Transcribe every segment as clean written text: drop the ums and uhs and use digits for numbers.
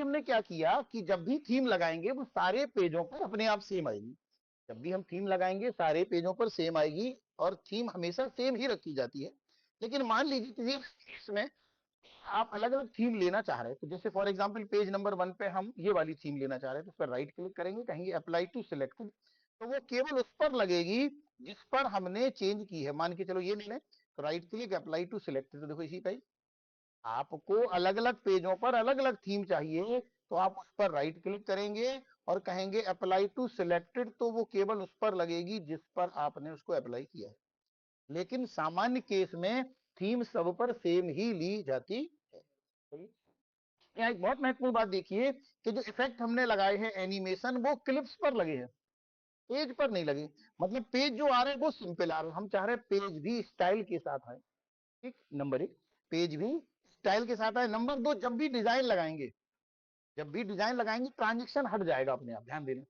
हमने क्या किया कि जब भी थीम लगाएंगे वो सारे पेजों पर अपने आप सेम आएगी। जब भी हम थीम लगाएंगे सारे पेजों पर सेम आएगी, और थीम हमेशा सेम ही रखी जाती है। लेकिन मान लीजिए किसी इसमें आप अलग अलग थीम लेना चाह रहे हैं, तो जैसे फॉर एग्जांपल पेज नंबर 1 पे हम ये वाली थीम लेना चाह रहे हैं, तो उस पर राइट क्लिक करेंगे, कहेंगे अप्लाई टू सिलेक्टेड, तो वो केवल उस पर लगेगी जिस पर हमने चेंज की है। मान के चलो ये ले लें, तो right click apply to selected, तो देखो इसी टाइप आपको अलग अलग पेजों पर अलग अलग थीम चाहिए, तो आप उस पर राइट क्लिक करेंगे और कहेंगे अप्लाई टू सिलेक्टेड, तो वो केवल उस पर लगेगी जिस पर आपने उसको अप्लाई किया है। लेकिन सामान्य केस में थीम सब पर सेम ही ली जाती है। यहाँ एक बहुत महत्वपूर्ण बात देखिए कि जो इफेक्ट हमने लगाए हैं एनिमेशन, वो क्लिप्स पर लगे हैं, पेज पर नहीं लगे। मतलब पेज जो आ रहे हैं वो सिंपल आ रहे हैं, हम चाह रहे हैं पेज भी स्टाइल के साथ आए। ठीक, नंबर 1 पेज भी स्टाइल के साथ आए। नंबर 2 जब भी डिजाइन लगाएंगे, जब भी डिजाइन लगाएंगे ट्रांजेक्शन हट जाएगा अपने आप, ध्यान देना।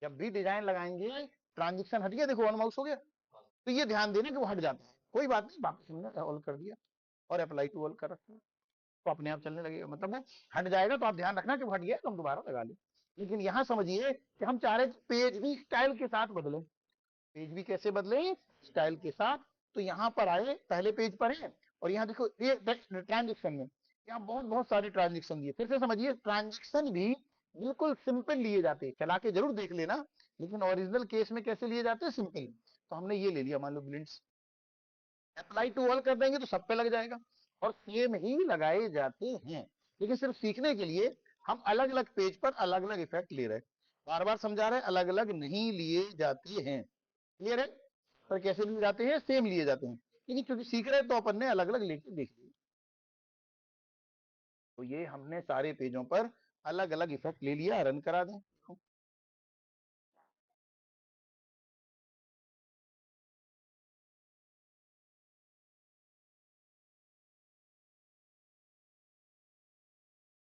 जब भी डिजाइन लगाएंगे ट्रांजेक्शन हट गया, देखो वन माउस हो गया, तो ये ध्यान देना कि वो हट जाता है। कोई बात नहीं, वापस हमने ऑल कर दिया और अप्लाई टू ऑल कर रखा, तो अपने आप चलने लगेगा। मतलब वो हट जाएगा, तो आप ध्यान रखना कि वो हट गया तो हम दोबारा लगा लें। लेकिन यहाँ समझिए कि हम चाह रहे हैं पेज भी स्टाइल के साथ बदले। पेज भी कैसे बदले? स्टाइल के साथ। तो यहाँ पर आए, पहले पेज पर है, और यहाँ देखो ये ट्रांजेक्शन में यहाँ बहुत बहुत सारे ट्रांजेक्शन दिए। फिर से समझिए, ट्रांजेक्शन भी बिल्कुल सिंपल लिए जाते हैं, चला के जरूर देख लेना, लेकिन ओरिजिनल केस में कैसे लिए जाते हैं? सिंपल। तो हमने ये ले लिया, मान लो ब्लिंट्स, अप्लाई टू ऑल कर देंगे तो सब पे लग जाएगा, और सेम ही लगाए जाते हैं। लेकिन सिर्फ सीखने के लिए हम अलग अलग पेज पर अलग अलग इफेक्ट ले रहे हैं, बार बार समझा रहे हैं, अलग अलग नहीं लिए जाते हैं। क्लियर है? पर कैसे लिए जाते हैं? सेम लिए जाते हैं, लेकिन क्योंकि सीख रहे हैं तो अपन ने अलग अलग लेके देख लिया। तो ये हमने सारे पेजों पर अलग अलग इफेक्ट ले लिया। रन करा दें।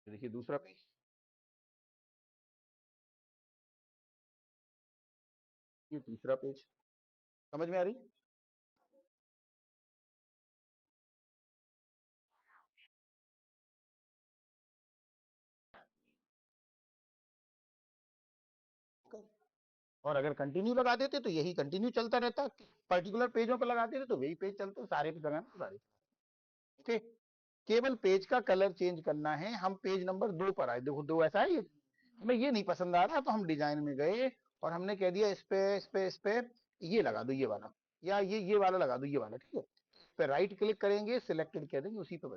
देखिए दूसरा पेज, ये तीसरा पेज, समझ में आ रही? और अगर कंटिन्यू लगा देते तो यही कंटिन्यू चलता रहता, पर्टिकुलर पेजों पर लगाते थे तो वही पेज चलते, सारे पे लगाना सारे। ओके, केवल पेज का कलर चेंज करना है। हम पेज नंबर 2 पर आए, देखो 2 ऐसा है, ये हमें ये नहीं पसंद आ रहा, तो हम डिजाइन में गए और हमने कह दिया इस पे ये लगा दो, ये वाला, या ये वाला लगा दो, ये वाला। ठीक है, इस पे राइट क्लिक करेंगे, सिलेक्टेड कह देंगे, उसी पे